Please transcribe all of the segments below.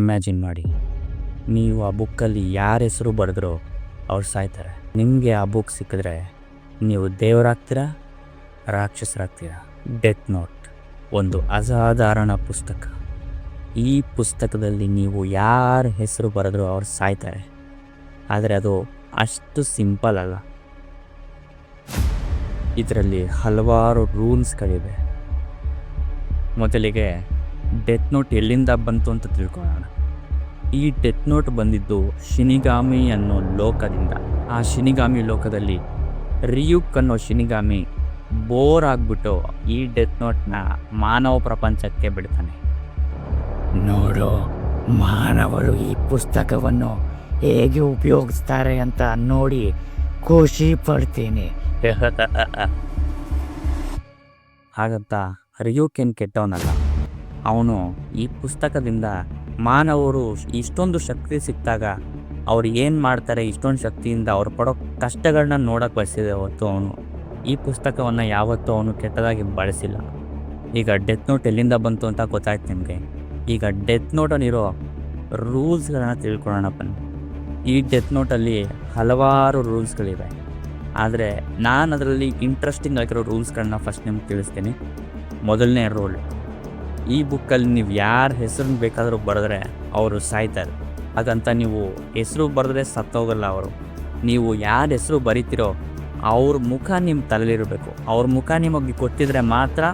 Imagine ಮಾಡಿ, ನೀವು ಆ ಬುಕ್ಕಲ್ಲಿ ಯಾರ ಹೆಸರು ಬರೆದ್ರೋ ಅವ್ರು ಸಾಯ್ತಾರೆ. ನಿಮಗೆ ಆ ಬುಕ್ ಸಿಕ್ಕಿದ್ರೆ ನೀವು ದೇವರಾಗ್ತೀರಾ, ರಾಕ್ಷಸರಾಗ್ತೀರಾ? ಡೆತ್ ನೋಟ್ ಒಂದು ಅಸಾಧಾರಣ ಪುಸ್ತಕ. ಈ ಪುಸ್ತಕದಲ್ಲಿ ನೀವು ಯಾರ ಹೆಸರು ಬರೆದ್ರೋ ಅವ್ರು ಸಾಯ್ತಾರೆ. ಆದರೆ ಅದು ಅಷ್ಟು ಸಿಂಪಲ್ ಅಲ್ಲ. ಇದರಲ್ಲಿ ಹಲವಾರು ರೂಲ್ಸ್ಗಳಿವೆ. ಮೊದಲಿಗೆ ಡೆತ್ ನೋಟ್ ಎಲ್ಲಿಂದ ಬಂತು ಅಂತ ತಿಳ್ಕೊಳ್ಳೋಣ. ಈ ಡೆತ್ ನೋಟ್ ಬಂದಿದ್ದು ಶಿನಿಗಾಮಿ ಅನ್ನೋ ಲೋಕದಿಂದ. ಆ ಶಿನಿಗಾಮಿ ಲೋಕದಲ್ಲಿ ರಿಯುಕ್ ಅನ್ನೋ ಶಿನಿಗಾಮಿ ಬೋರ್ ಆಗಿಬಿಟ್ಟು ಈ ಡೆತ್ ನೋಟ್ನ ಮಾನವ ಪ್ರಪಂಚಕ್ಕೆ ಬಿಡ್ತಾನೆ. ನೋಡು, ಮಾನವರು ಈ ಪುಸ್ತಕವನ್ನು ಹೇಗೆ ಉಪಯೋಗಿಸ್ತಾರೆ ಅಂತ ನೋಡಿ ಖುಷಿ ಪಡ್ತೀನಿ. ಹಾಗಂತ ರಿಯುಕ್ ಏನು ಕೆಟ್ಟವನಲ್ಲ. ಅವನು ಈ ಪುಸ್ತಕದಿಂದ ಮಾನವರು ಇಷ್ಟೊಂದು ಶಕ್ತಿ ಸಿಕ್ಕಿದಾಗ ಅವ್ರು ಏನು ಮಾಡ್ತಾರೆ, ಇಷ್ಟೊಂದು ಶಕ್ತಿಯಿಂದ ಅವ್ರು ಪಡೋ ಕಷ್ಟಗಳನ್ನ ನೋಡೋಕ್ಕೆ ಬಯಸಿದೆ ಹೊತ್ತು ಅವನು ಈ ಪುಸ್ತಕವನ್ನು ಯಾವತ್ತೂ ಅವನು ಕೆಟ್ಟದಾಗಿ ಬಳಸಿಲ್ಲ. ಈಗ ಡೆತ್ ನೋಟ್ ಎಲ್ಲಿಂದ ಬಂತು ಅಂತ ಗೊತ್ತಾಯ್ತು ನಿಮಗೆ. ಈಗ ಡೆತ್ ನೋಟಲ್ಲಿರೋ ರೂಲ್ಸ್ಗಳನ್ನ ತಿಳ್ಕೊಳ್ಳೋಣ ಬನ್ನಿ. ಈ ಡೆತ್ ನೋಟಲ್ಲಿ ಹಲವಾರು ರೂಲ್ಸ್ಗಳಿವೆ. ಆದರೆ ನಾನು ಅದರಲ್ಲಿ ಇಂಟ್ರೆಸ್ಟಿಂಗ್ ಆಗಿರೋ ರೂಲ್ಸ್ಗಳನ್ನ ಫಸ್ಟ್ ನಿಮ್ಗೆ ತಿಳಿಸ್ತೀನಿ. ಮೊದಲನೇ ರೂಲ್, ಈ ಬುಕ್ಕಲ್ಲಿ ನೀವು ಯಾರ ಹೆಸರನ್ನು ಬೇಕಾದರೂ ಬರೆದ್ರೆ ಅವರು ಸಾಯ್ತಾರೆ. ಹಾಗಂತ ನೀವು ಹೆಸರು ಬರೆದ್ರೆ ಸತ್ತೋಗಲ್ಲ ಅವರು. ನೀವು ಯಾರ ಹೆಸರು ಬರಿತೀರೋ ಅವ್ರ ಮುಖ ನಿಮ್ಮ ತಲೆಯಲ್ಲಿರಬೇಕು. ಅವ್ರ ಮುಖ ನಿಮಗೆ ಗೊತ್ತಿದ್ರೆ ಮಾತ್ರ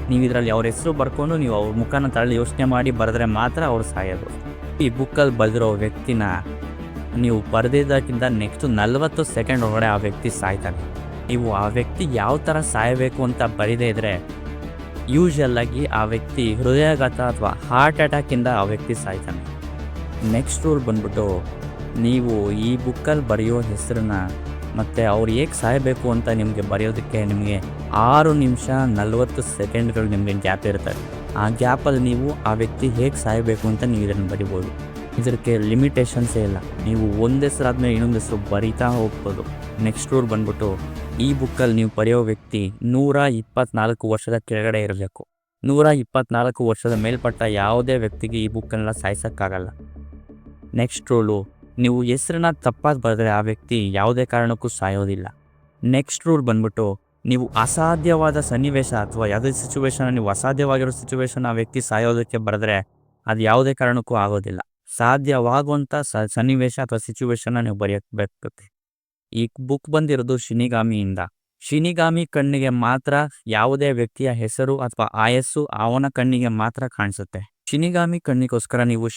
ನೀವು ಇದರಲ್ಲಿ ಅವ್ರ ಹೆಸರು ಬರ್ಕೊಂಡು ನೀವು ಅವ್ರ ಮುಖನ ತಲೆ ಯೋಚನೆ ಮಾಡಿ ಬರೆದ್ರೆ ಮಾತ್ರ ಅವ್ರು ಸಾಯೋದು. ಈ ಬುಕ್ಕಲ್ಲಿ ಬರೆದಿರೋ ವ್ಯಕ್ತಿನ ನೀವು ಬರೆದಿದ್ದಕ್ಕಿಂತ ನೆಕ್ಸ್ಟ್ 40 ಸೆಕೆಂಡ್ ಒಳಗಡೆ ಆ ವ್ಯಕ್ತಿ ಸಾಯ್ತಾನೆ. ನೀವು ಆ ವ್ಯಕ್ತಿ ಯಾವ ಥರ ಸಾಯಬೇಕು ಅಂತ ಬರೀದೇ ಇದ್ದರೆ ಯೂಶಲಾಗಿ ಆ ವ್ಯಕ್ತಿ ಹೃದಯಾಘಾತ ಅಥವಾ ಹಾರ್ಟ್ ಅಟ್ಯಾಕಿಂದ ಆ ವ್ಯಕ್ತಿ ಸಾಯ್ತಾನೆ. ನೆಕ್ಸ್ಟ್ ರೂಲ್ ಬಂದ್ಬಿಟ್ಟು, ನೀವು ಈ ಬುಕ್ಕಲ್ಲಿ ಬರೆಯೋ ಹೆಸರನ್ನ ಮತ್ತು ಅವ್ರು ಹೇಗೆ ಸಾಯಬೇಕು ಅಂತ ನಿಮಗೆ ಬರೆಯೋದಕ್ಕೆ ನಿಮಗೆ 6 ನಿಮಿಷ 40 ಸೆಕೆಂಡ್ಗಳು ನಿಮಗೆ ಗ್ಯಾಪ್ ಇರ್ತದೆ. ಆ ಗ್ಯಾಪಲ್ಲಿ ನೀವು ಆ ವ್ಯಕ್ತಿ ಹೇಗೆ ಸಾಯಬೇಕು ಅಂತ ನೀವು ಇದನ್ನು ಬರಿಬೋದು. ಇದಕ್ಕೆ ಲಿಮಿಟೇಷನ್ಸೇ ಇಲ್ಲ. ನೀವು ಒಂದು ಹೆಸರಾದ್ಮೇಲೆ ಇನ್ನೊಂದು ಹೆಸರು ಬರಿತಾ ಹೋಗ್ಬೋದು. ನೆಕ್ಸ್ಟ್ ರೂಲ್ ಬಂದ್ಬಿಟ್ಟು, ಈ ಬುಕ್ಕಲ್ಲಿ ನೀವು ಬರೆಯೋ ವ್ಯಕ್ತಿ 124 ವರ್ಷದ ಕೆಳಗಡೆ ಇರಬೇಕು. 124 ವರ್ಷದ ಮೇಲ್ಪಟ್ಟ ಯಾವುದೇ ವ್ಯಕ್ತಿಗೆ ಈ ಬುಕ್ಕನ್ನೆಲ್ಲ ಸಾಯಿಸೋಕ್ಕಾಗಲ್ಲ. ನೆಕ್ಸ್ಟ್ ರೂಲು, ನೀವು ಹೆಸರನ್ನ ತಪ್ಪಾಗಿ ಬರೆದ್ರೆ ಆ ವ್ಯಕ್ತಿ ಯಾವುದೇ ಕಾರಣಕ್ಕೂ ಸಾಯೋದಿಲ್ಲ. ನೆಕ್ಸ್ಟ್ ರೂಲ್ ಬಂದ್ಬಿಟ್ಟು, ನೀವು ಅಸಾಧ್ಯವಾದ ಸನ್ನಿವೇಶ ಅಥವಾ ಯಾವುದೇ ಸಿಚುವೇಶನ್, ನೀವು ಅಸಾಧ್ಯವಾಗಿರೋ ಸಿಚುವೇಶನ್ ಆ ವ್ಯಕ್ತಿ ಸಾಯೋದಕ್ಕೆ ಬರೆದ್ರೆ ಅದು ಯಾವುದೇ ಕಾರಣಕ್ಕೂ ಆಗೋದಿಲ್ಲ. ಸಾಧ್ಯವಾಗುವಂಥ ಸನ್ನಿವೇಶ ಅಥವಾ ಸಿಚುವೇಶನ್ನ ನೀವು ಬರೆಯಬೇಕಾಗುತ್ತೆ. ಈ ಬುಕ್ ಬಂದಿರೋದು ಶಿನಿಗಾಮಿಯಿಂದ. ಶಿನಿಗಾಮಿ ಕಣ್ಣಿಗೆ ಮಾತ್ರ ಯಾವುದೇ ವ್ಯಕ್ತಿಯ ಹೆಸರು ಅಥವಾ ಆಯಸ್ಸು ಅವನ ಕಣ್ಣಿಗೆ ಮಾತ್ರ ಕಾಣಿಸುತ್ತೆ. ಶಿನಿಗಾಮಿ ಕಣ್ಣಿಗೋಸ್ಕರ ನೀವು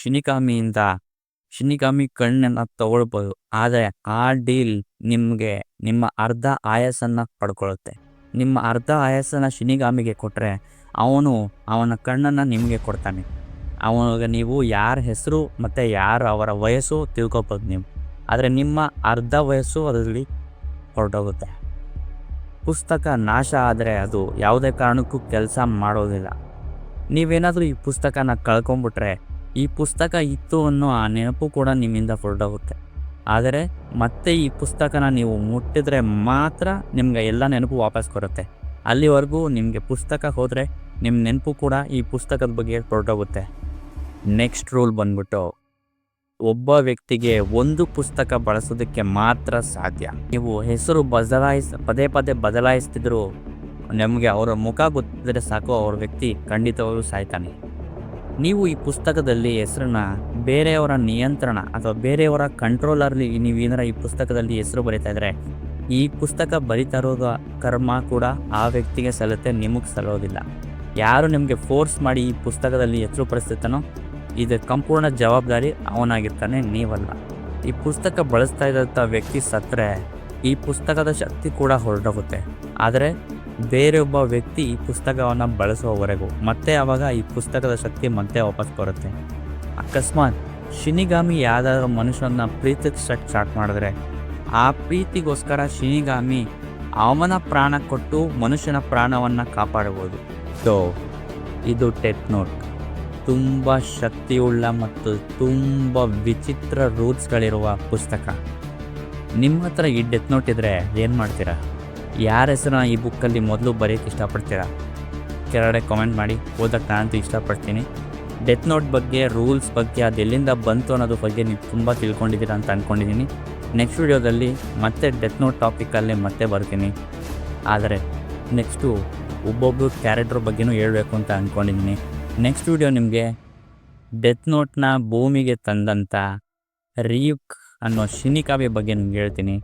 ಶಿನಿಗಾಮಿ ಕಣ್ಣನ್ನು ತಗೊಳ್ಬೋದು. ಆದರೆ ಆ ಡೀಲ್ ನಿಮಗೆ ನಿಮ್ಮ ಅರ್ಧ ಆಯಸ್ಸನ್ನು ಪಡ್ಕೊಳ್ಳುತ್ತೆ. ನಿಮ್ಮ ಅರ್ಧ ಆಯಸ್ಸನ್ನು ಶಿನಿಗಾಮಿಗೆ ಕೊಟ್ಟರೆ ಅವನ ಕಣ್ಣನ್ನು ನಿಮಗೆ ಕೊಡ್ತಾನೆ. ಅವನಿಗೆ ನೀವು ಯಾರ ಹೆಸರು ಮತ್ತು ಯಾರು ಅವರ ವಯಸ್ಸು ತಿಳ್ಕೊಬೋದು ನೀವು. ಆದರೆ ನಿಮ್ಮ ಅರ್ಧ ವಯಸ್ಸು ಅದರಲ್ಲಿ ಹೊರಟೋಗುತ್ತೆ. ಪುಸ್ತಕ ನಾಶ ಆದರೆ ಅದು ಯಾವುದೇ ಕಾರಣಕ್ಕೂ ಕೆಲಸ ಮಾಡೋದಿಲ್ಲ. ನೀವೇನಾದರೂ ಈ ಪುಸ್ತಕನ ಕಳ್ಕೊಂಬಿಟ್ರೆ ಈ ಪುಸ್ತಕ ಇತ್ತು ಅನ್ನೋ ಆ ನೆನಪು ಕೂಡ ನಿಮ್ಮಿಂದ ಹೊರಟೋಗುತ್ತೆ. ಆದರೆ ಮತ್ತೆ ಈ ಪುಸ್ತಕನ ನೀವು ಮುಟ್ಟಿದ್ರೆ ಮಾತ್ರ ನಿಮಗೆ ಎಲ್ಲ ನೆನಪು ವಾಪಸ್ ಬರುತ್ತೆ. ಅಲ್ಲಿವರೆಗೂ ನಿಮಗೆ ಪುಸ್ತಕ ಹೋದರೆ ನಿಮ್ಮ ನೆನಪು ಕೂಡ ಈ ಪುಸ್ತಕದ ಬಗ್ಗೆ ಹೊರಟೋಗುತ್ತೆ. ನೆಕ್ಸ್ಟ್ ರೂಲ್ ಬಂದ್ಬಿಟ್ಟು, ಒಬ್ಬ ವ್ಯಕ್ತಿಗೆ ಒಂದು ಪುಸ್ತಕ ಬಳಸೋದಕ್ಕೆ ಮಾತ್ರ ಸಾಧ್ಯ. ನೀವು ಹೆಸರು ಪದೇ ಪದೇ ಬದಲಾಯಿಸ್ತಿದ್ರು ನಮಗೆ ಅವರ ಮುಖ ಗೊತ್ತಿದ್ರೆ ಸಾಕು, ಅವ್ರ ವ್ಯಕ್ತಿ ಖಂಡಿತವಾಗೂ ಸಾಯ್ತಾನೆ. ನೀವು ಈ ಪುಸ್ತಕದಲ್ಲಿ ಹೆಸರನ್ನ ಬೇರೆಯವರ ನಿಯಂತ್ರಣ ಅಥವಾ ಬೇರೆಯವರ ಕಂಟ್ರೋಲರ್ಲಿ ನೀವೇನಾರ ಈ ಪುಸ್ತಕದಲ್ಲಿ ಹೆಸರು ಬರೀತಾ ಇದ್ರೆ ಈ ಪುಸ್ತಕ ಬರಿತಾ ಇರೋದ ಕರ್ಮ ಕೂಡ ಆ ವ್ಯಕ್ತಿಗೆ ಸಲ್ಲುತ್ತೆ, ನಿಮಗೆ ಸಲ್ಲೋದಿಲ್ಲ. ಯಾರು ನಿಮಗೆ ಫೋರ್ಸ್ ಮಾಡಿ ಈ ಪುಸ್ತಕದಲ್ಲಿ ಹೆಸರು ಪರಿಸ್ಥಿತನೋ ಇದು ಸಂಪೂರ್ಣ ಜವಾಬ್ದಾರಿ ಅವನಾಗಿರ್ತಾನೆ, ನೀವಲ್ಲ. ಈ ಪುಸ್ತಕ ಬಳಸ್ತಾ ಇದ್ದಂಥ ವ್ಯಕ್ತಿ ಸತ್ತರೆ ಈ ಪುಸ್ತಕದ ಶಕ್ತಿ ಕೂಡ ಹೊರಟೋಗುತ್ತೆ. ಆದರೆ ಬೇರೊಬ್ಬ ವ್ಯಕ್ತಿ ಈ ಪುಸ್ತಕವನ್ನು ಬಳಸುವವರೆಗೂ ಮತ್ತೆ ಆವಾಗ ಈ ಪುಸ್ತಕದ ಶಕ್ತಿ ಮತ್ತೆ ವಾಪಸ್ ಬರುತ್ತೆ. ಅಕಸ್ಮಾತ್ ಶಿನಿಗಾಮಿ ಯಾವ್ದಾದ್ರು ಮನುಷ್ಯನ ಪ್ರೀತಿಗೆ ಸ್ಟಾರ್ಟ್ ಮಾಡಿದ್ರೆ ಆ ಪ್ರೀತಿಗೋಸ್ಕರ ಶಿನಿಗಾಮಿ ಅವನ ಪ್ರಾಣ ಕೊಟ್ಟು ಮನುಷ್ಯನ ಪ್ರಾಣವನ್ನು ಕಾಪಾಡಬಹುದು. ಸೊ ಇದು ಡೆತ್ ನೋಟ್. ತುಂಬ ಶಕ್ತಿಯುಳ್ಳ ಮತ್ತು ತುಂಬ ವಿಚಿತ್ರ ರೂಲ್ಸ್ಗಳಿರುವ ಪುಸ್ತಕ. ನಿಮ್ಮ ಹತ್ರ ಈ ಡೆತ್ ನೋಟ್ ಇದ್ದರೆ ಏನು ಮಾಡ್ತೀರಾ? ಯಾರ ಹೆಸರನ್ನ ಈ ಬುಕ್ಕಲ್ಲಿ ಮೊದಲು ಬರೆಯೋಕ್ಕೆ ಇಷ್ಟಪಡ್ತೀರಾ? ಕೆಳಗಡೆ ಕಾಮೆಂಟ್ ಮಾಡಿ, ಓದೋಕ್ಕೆ ನಾನಂತೂ ಇಷ್ಟಪಡ್ತೀನಿ. ಡೆತ್ ನೋಟ್ ಬಗ್ಗೆ, ರೂಲ್ಸ್ ಬಗ್ಗೆ, ಅದೆಲ್ಲಿಂದ ಬಂತು ಅನ್ನೋದ್ರ ಬಗ್ಗೆ ನೀವು ತುಂಬ ತಿಳ್ಕೊಂಡಿದ್ದೀರಾ ಅಂತ ಅಂದ್ಕೊಂಡಿದ್ದೀನಿ. ನೆಕ್ಸ್ಟ್ ವಿಡಿಯೋದಲ್ಲಿ ಮತ್ತೆ ಡೆತ್ ನೋಟ್ ಟಾಪಿಕಲ್ಲೇ ಮತ್ತೆ ಬರ್ತೀನಿ. ಆದರೆ ನೆಕ್ಸ್ಟು ಒಬ್ಬೊಬ್ಬರು ಕ್ಯಾರೆಕ್ಟರ್ ಬಗ್ಗೆನೂ ಹೇಳಬೇಕು ಅಂತ ಅಂದ್ಕೊಂಡಿದ್ದೀನಿ. ನೆಕ್ಸ್ಟ್ ವಿಡಿಯೋ ನಿಮಗೆ ಡೆತ್ ನೋಟ್ನ ಭೂಮಿಗೆ ತಂದಂಥ ರಿಯುಕ್ ಅನ್ನೋ ಶಿನಿಕಾವಿ ಬಗ್ಗೆ ನಿಮ್ಗೆ ಹೇಳ್ತೀನಿ.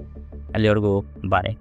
ಅಲ್ಲಿವರೆಗೂ ಬಾಯ್.